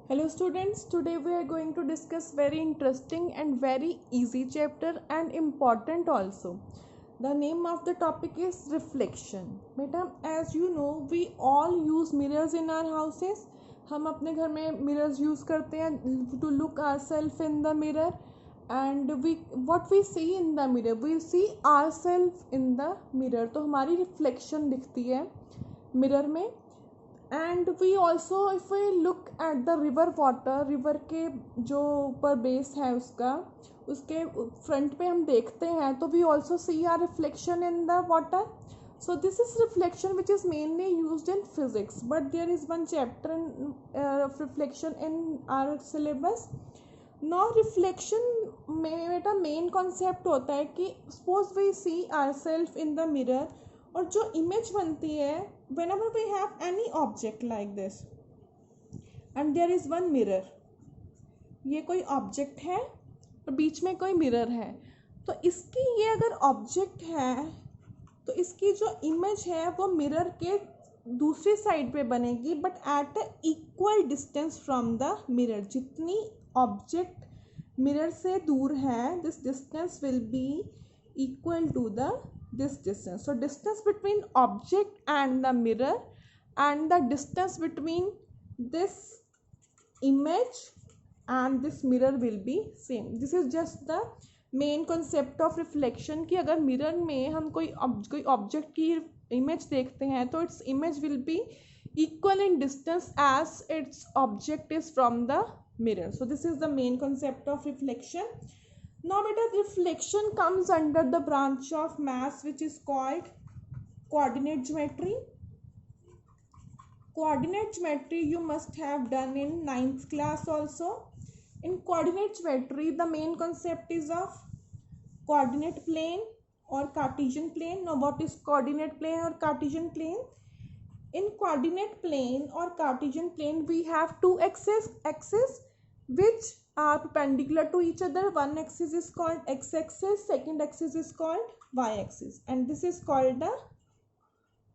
Hello students, today we are going to discuss very interesting and very easy chapter and important also. The name of the topic is reflection. Beta, as you know, we all use mirrors in our houses. हम अपने घर में mirrors use करते हैं to look ourselves in the mirror and what we see in the mirror, we see ourselves in the mirror. तो हमारी reflection दिखती है mirror में. And we also if we look at the river water, river के जो ऊपर base है उसके फ्रंट पे हम देखते हैं तो we also see our reflection in the water. So this is reflection which is mainly used in physics, but there is one chapter in reflection in our syllabus. Now reflection में बेटा main concept होता है कि suppose we see ourselves in the mirror और जो image बनती है whenever we have any object like this and there is one mirror, ये कोई ऑब्जेक्ट है और बीच में कोई मिरर है, तो इसकी ये अगर ऑब्जेक्ट है तो इसकी जो इमेज है वो मिरर के दूसरी साइड पे बनेगी but at a equal distance from the mirror. जितनी ऑब्जेक्ट मिरर से दूर है this distance will be equal to this distance. So distance between object and the mirror and the distance between this image and this mirror will be same. This is just the main concept of reflection कि अगर mirror में हम कोई object की image देखते हैं तो its image will be equal in distance as its object is from the mirror. So this is the main concept of reflection. Now beta, reflection comes under the branch of maths which is called coordinate geometry. Coordinate geometry you must have done in 9th class also. In coordinate geometry the main concept is of coordinate plane or Cartesian plane. Now what is coordinate plane or Cartesian plane? In coordinate plane or Cartesian plane we have two axes which are perpendicular to each other. One axis is called x-axis, second axis is called y-axis, and this is called the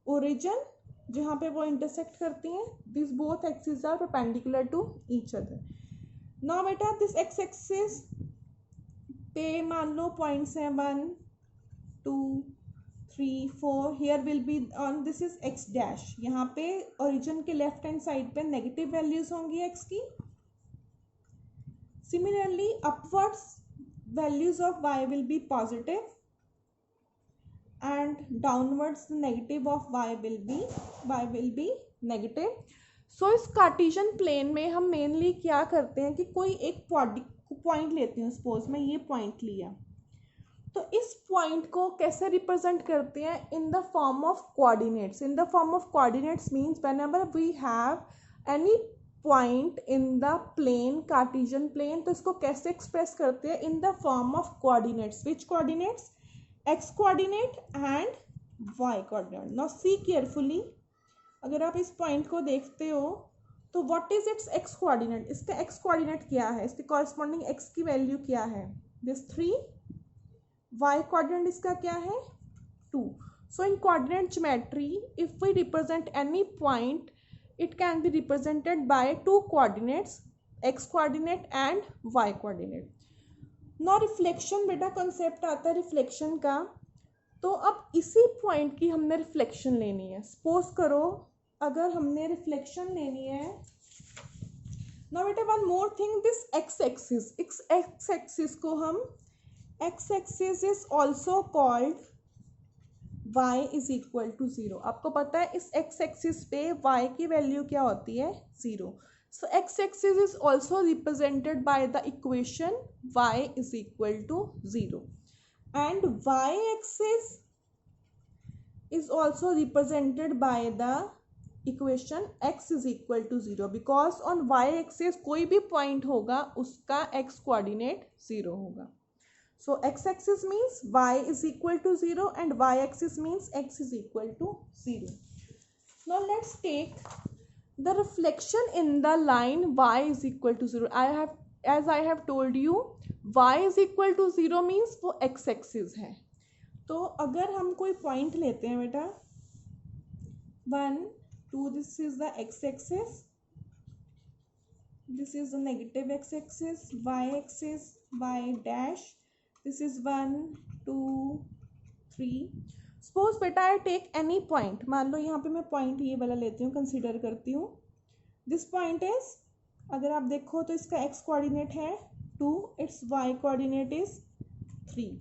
origin जहाँ पे वो intersect करती हैं. These both axes are perpendicular to each other. Now बेटा this x-axis पे मान लो points हैं 1, 2, 3, 4. Here will be on this is x dash. यहाँ पे origin के left hand side पे negative values होंगी x की. Similarly, upwards values of y will be positive and downwards the negative of y will be negative. So इस Cartesian plane में हम mainly क्या करते हैं कि कोई एक पॉइंट लेते हैं. सपोज मैं ये पॉइंट लिया तो इस पॉइंट को कैसे रिप्रेजेंट करते हैं in the form of coordinates. In the form of coordinates means whenever we have any point in the plane Cartesian plane तो इसको कैसे एक्सप्रेस करते हैं in the form of coordinates. Which coordinates? X coordinate and Y coordinate. Now see carefully, अगर आप इस point को देखते हो तो what is its X coordinate. इसका एक्स कोऑर्डिनेट क्या है, इसके कॉरस्पॉन्डिंग एक्स की वैल्यू क्या है, दिस 3. वाई कोऑर्डिनेट इसका क्या है, 2. So in coordinate geometry if we represent any point it can be represented by two coordinates, x coordinate and y coordinate. Now reflection बेटा concept आता है reflection का. तो अब इसी point की हमने reflection लेनी है. Suppose करो अगर हमने reflection लेनी है. Now बेटा one more thing, this x axis को हम x axis is also called y is equal to 0. आपको पता है इस x axis पे y की वैल्यू क्या होती है, 0. So x axis is also represented by the equation y is equal to 0 and y axis is also represented by the equation x is equal to 0 because on y axis कोई भी point होगा उसका x coordinate 0 होगा. So x-axis means y is equal to 0 and y-axis means x is equal to 0. Now let's take the reflection in the line y is equal to 0. As I have told you, y is equal to 0 means वो x-axis है. तो अगर हम कोई point लेते हैं बेटा 1, 2, this is the x-axis this is the negative x-axis, y-axis, y dash, this is 1 2 3. Suppose बेटा आई टेक एनी पॉइंट, मान लो यहाँ पे मैं पॉइंट ये वाला लेती हूँ, कंसिडर करती हूँ. दिस पॉइंट इज, अगर आप देखो तो इसका x कोऑर्डिनेट है 2, its y coordinate is 3.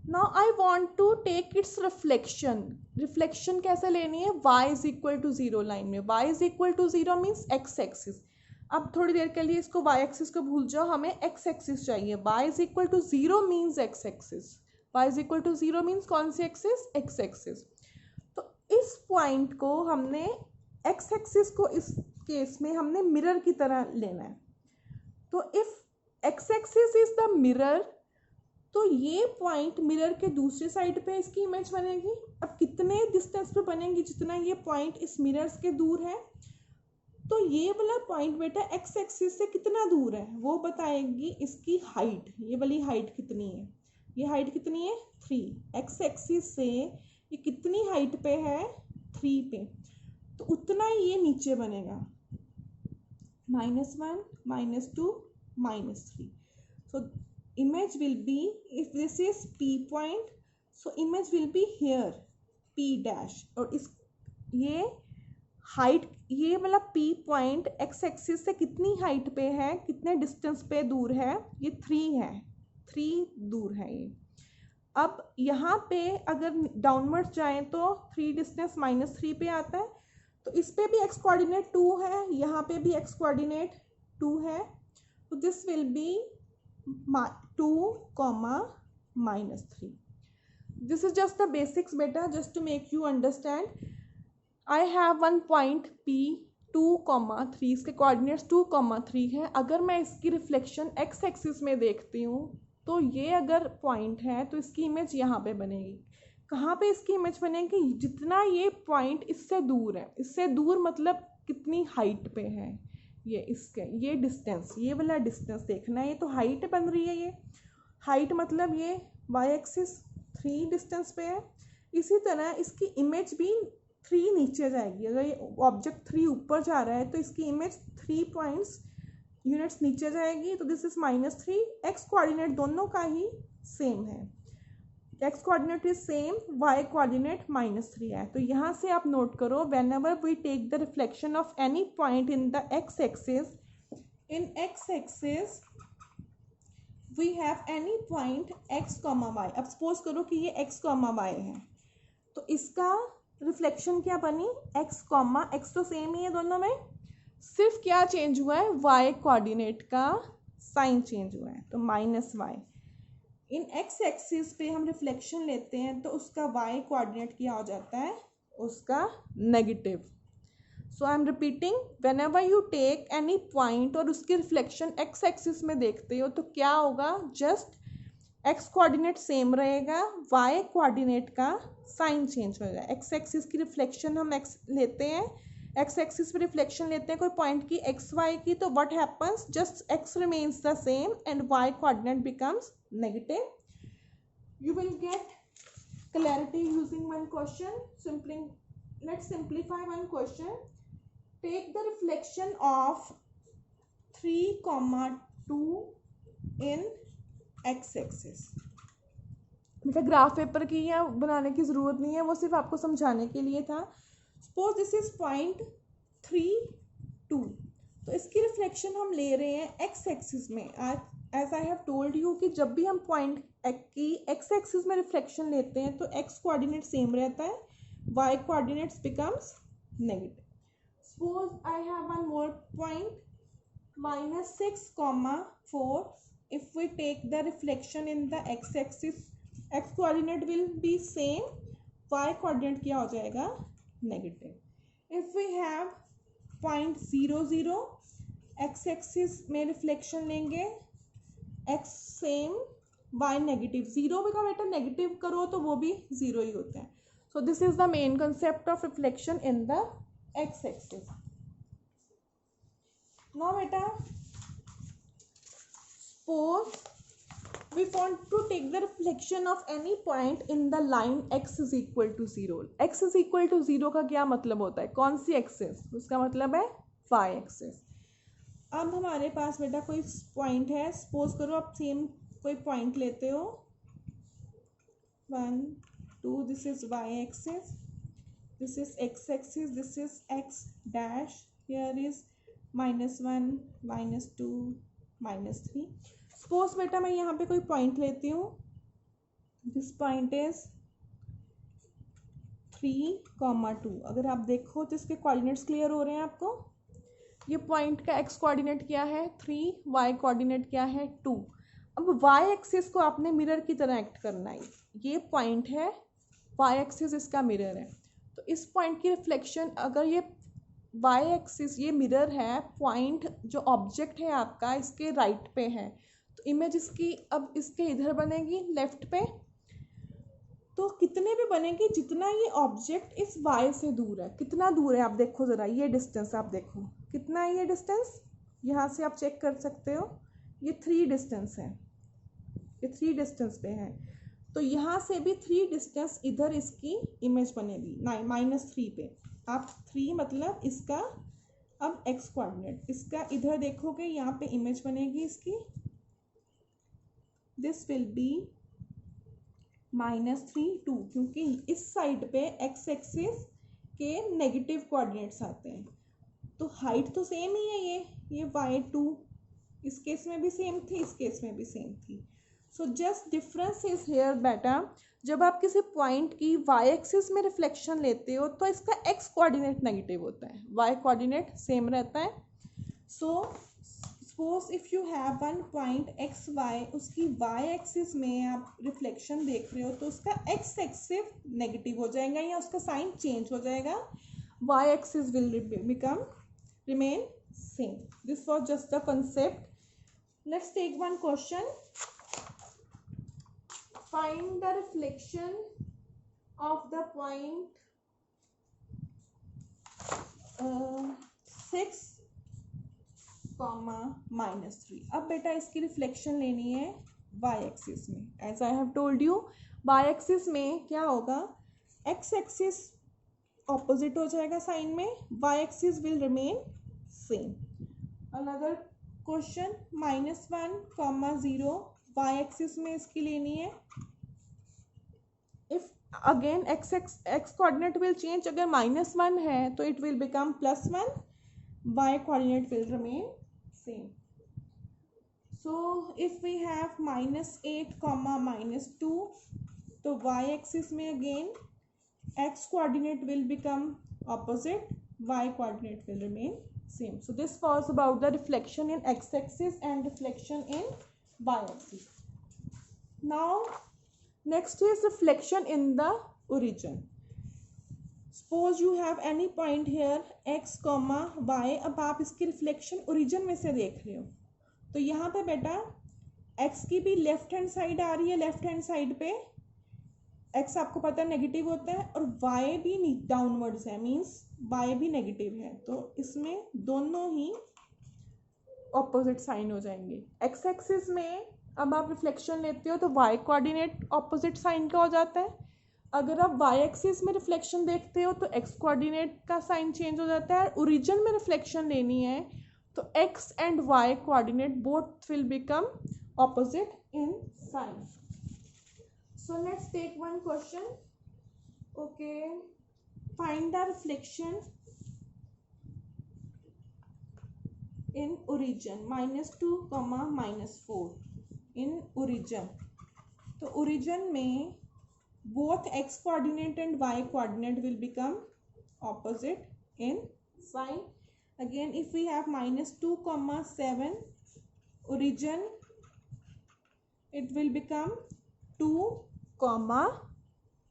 Now I want to take its reflection. Reflection कैसे लेनी है? y is equal to 0 line में. y is equal to 0 means x axis. अब थोड़ी देर के लिए इसको y एक्सिस को भूल जाओ, हमें x एक्सिस चाहिए. y is equal to 0 means x axis. y is equal to 0 means कौन सी एक्सिस? x axis. तो इस पॉइंट को हमने x एक्सिस को इस केस में हमने मिरर की तरह लेना है. तो if x axis is the mirror, तो ये पॉइंट मिरर के दूसरी साइड पे इसकी इमेज बनेगी. अब कितने डिस्टेंस पे बनेगी? जितना ये पॉइंट इस मिरर्स के दूर है. तो ये वाला पॉइंट बेटा एक्स एक्सिस से कितना दूर है वो बताएगी इसकी हाइट. ये वाली हाइट कितनी है? ये हाइट कितनी है? 3. एक्स एक्सिस से ये कितनी हाइट पे है? 3 पे. तो उतना ही ये नीचे बनेगा, -1 -2 -3. सो image will be, if this is P point, so image will be here P dash. और इस ये हाइट, ये मतलब P पॉइंट एक्स एक्सिस से कितनी हाइट पे है, कितने डिस्टेंस पे दूर है? ये 3 है, 3 दूर है ये. अब यहाँ पे अगर डाउनवर्ड जाएं तो 3 डिस्टेंस -3 पे आता है. तो इस पे भी एक्स कोऑर्डिनेट 2 है, यहाँ पे भी एक्स कोऑर्डिनेट 2 है. तो this will be 2, -3. This is just the basics beta, just to make you understand. I have one point P 2, 3, इसके कोऑर्डिनेट्स 2, 3 है. अगर मैं इसकी रिफ्लेक्शन x एक्सिस में देखती हूँ तो ये अगर पॉइंट है तो इसकी इमेज यहाँ पे बनेगी. कहाँ पे इसकी इमेज बनेगी? जितना ये पॉइंट इससे दूर है. इससे दूर मतलब कितनी हाइट पे है ये, इसके ये डिस्टेंस, ये वाला डिस्टेंस देखना है. ये तो हाइट बन रही है. ये हाइट मतलब ये y एक्सिस 3 डिस्टेंस पे है. इसी तरह इसकी इमेज भी 3 नीचे जाएगी. अगर ये ऑब्जेक्ट 3 ऊपर जा रहा है तो इसकी इमेज 3 पॉइंट्स यूनिट्स नीचे जाएगी. तो दिस इज -3. एक्स कोऑर्डिनेट दोनों का ही सेम है. X coordinate is same, Y coordinate -3 है. तो यहाँ से आप नोट करो, whenever we take the reflection of any point in the X axis, in X axis we have any point x, y. अब सपोज करो कि ये x, y है, तो इसका रिफ्लेक्शन क्या बनी? x तो सेम ही है दोनों में, सिर्फ क्या चेंज हुआ है? y कोऑर्डिनेट का साइन चेंज हुआ है. तो -y. इन x एक्सिस पे हम रिफ्लेक्शन लेते हैं तो उसका y कोऑर्डिनेट क्या हो जाता है? उसका negative. So I am repeating, whenever you take any point और उसकी रिफ्लेक्शन x एक्सिस में देखते हो तो क्या होगा? जस्ट x कोऑर्डिनेट सेम रहेगा, y कोऑर्डिनेट का साइन चेंज होगा. x एक्सिस की रिफ्लेक्शन हम x लेते हैं, x एक्सिस पे रिफ्लेक्शन लेते हैं कोई पॉइंट की x y की, तो what happens? Just x remains the same and y coordinate becomes negative. You will get clarity using one question. Let's simplify one question. Take the reflection of 3, 2 in x axis. बेटा graph paper की या बनाने की ज़रूरत नहीं है, वो सिर्फ आपको समझाने के लिए था. Suppose this is point 3, 2. तो इसकी रिफ्लेक्शन हम ले रहे हैं x एक्सिस में. As I have told you कि जब भी हम पॉइंट की x एक्सिस में रिफ्लेक्शन लेते हैं तो x कोऑर्डिनेट सेम रहता है, y coordinates becomes negative. Suppose I have one more point -6, 4. If we take the reflection in the x axis, x coordinate will be same, y coordinate क्या हो जाएगा? Negative. If we have point 0, 0, x axis में reflection लेंगे, x same, y negative. 0 का बेटा negative करो तो वो भी 0 ही होता है. So this is the main concept of reflection in the x axis. Now बेटा suppose we want to take the reflection of any point in the line x is equal to 0. x is equal to 0 का क्या मतलब होता है? कौन सी axis? उसका मतलब है y एक्सिस. अब हमारे पास बेटा कोई पॉइंट है, सपोज करो आप सेम कोई पॉइंट लेते हो 1 2, this is Y axis, this is X axis, this is X dash, here is -1 -2 -3। Suppose बेटा मैं यहाँ पे कोई पॉइंट लेती हूँ, दिस पॉइंट इज 3,2। अगर आप देखो तो इसके कोऑर्डिनेट्स क्लियर हो रहे हैं आपको। ये पॉइंट का एक्स कोऑर्डिनेट क्या है 3, वाई कोऑर्डिनेट क्या है 2। अब वाई एक्सिस को आपने मिरर की तरह एक्ट करना है। ये पॉइंट है, वाई एक्सिस इसका मिरर है, तो इस पॉइंट की रिफ्लेक्शन, अगर ये वाई एक्सिस ये मिरर है, पॉइंट जो ऑब्जेक्ट है आपका इसके राइट पे है, तो इमेज इसकी अब इसके इधर बनेगी लेफ्ट पे, तो कितने भी बनेगी जितना ये ऑब्जेक्ट इस वाई से दूर है। कितना दूर है आप देखो ज़रा, ये डिस्टेंस आप देखो कितना है ये डिस्टेंस, यहाँ से आप चेक कर सकते हो, ये 3 डिस्टेंस है, ये 3 डिस्टेंस पे है, तो यहाँ से भी 3 डिस्टेंस इधर इसकी इमेज बनेगी -3 पे। आप 3 मतलब इसका अब एक्स कोऑर्डिनेट, इसका इधर देखोगे यहाँ पे इमेज बनेगी इसकी, दिस विल बी -3 2, क्योंकि इस साइड पे एक्स एक्सिस के नेगेटिव कोऑर्डिनेट्स आते हैं, तो हाइट तो सेम ही है, ये y2 इस केस में भी सेम थी, इस केस में भी सेम थी। So just difference is here बेटा, जब आप किसी पॉइंट की वाई एक्सिस में रिफ्लेक्शन लेते हो तो इसका एक्स कोऑर्डिनेट नेगेटिव होता है, वाई कोऑर्डिनेट सेम रहता है। So suppose if you have one point X Y, उसकी वाई एक्सिस में आप रिफ्लेक्शन देख रहे हो तो उसका एक्स एक्सिस नेगेटिव हो जाएगा या उसका साइन चेंज हो जाएगा, Y axis will become remain same. This was just the concept. Let's take one question. Find the reflection of the point 6, -3। अब बेटा इसकी रिफ्लेक्शन लेनी है y एक्सिस में। As I have told you, y axis में क्या होगा, x axis opposite हो जाएगा साइन में, y axis will remain same. Another question -1, 0, y axis में इसकी लेनी है। If again x coordinate will change, अगर -1 है तो it will become +1, y coordinate will remain same. So if we have -8, -2, तो y एक्सिस में again x coordinate will become opposite, y coordinate will remain same. So this was about the reflection in x axis and reflection in y axis. Now next is reflection in the origin. Suppose you have any point here x, y, अब आप इसकी reflection origin में से देख रहे हो, तो यहाँ पे बेटा x की भी लेफ्ट हैंड साइड आ रही है, लेफ्ट हैंड साइड पे x आपको पता है नेगेटिव होता है और y भी डाउनवर्ड्स है, मींस y भी नेगेटिव है, तो इसमें दोनों ही ऑपोजिट साइन हो जाएंगे। x एक्सिस में अब आप रिफ्लेक्शन लेते हो तो y कोऑर्डिनेट ऑपोजिट साइन का हो जाता है, अगर आप y एक्सिस में रिफ्लेक्शन देखते हो तो x कोऑर्डिनेट का साइन चेंज हो जाता है। ओरिजिन में रिफ्लेक्शन लेनी है तो x and y coordinate both will become opposite in sign. So let's take one question. Okay, find the reflection in origin -2, -4 in origin. तो origin में both x coordinate and y coordinate will become opposite in sign. Again, if we have -2, 7, origin it will become 2,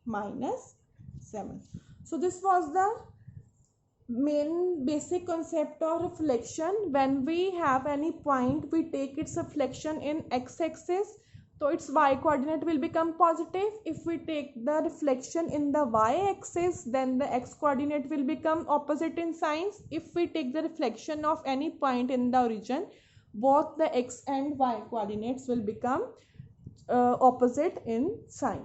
-7. So this was the main basic concept of reflection. When we have any point, we take its reflection in x axis, so its y coordinate will become positive. If we take the reflection in the y axis, then the x coordinate will become opposite in signs. If we take the reflection of any point in the origin, both the x and y coordinates will become opposite in sign.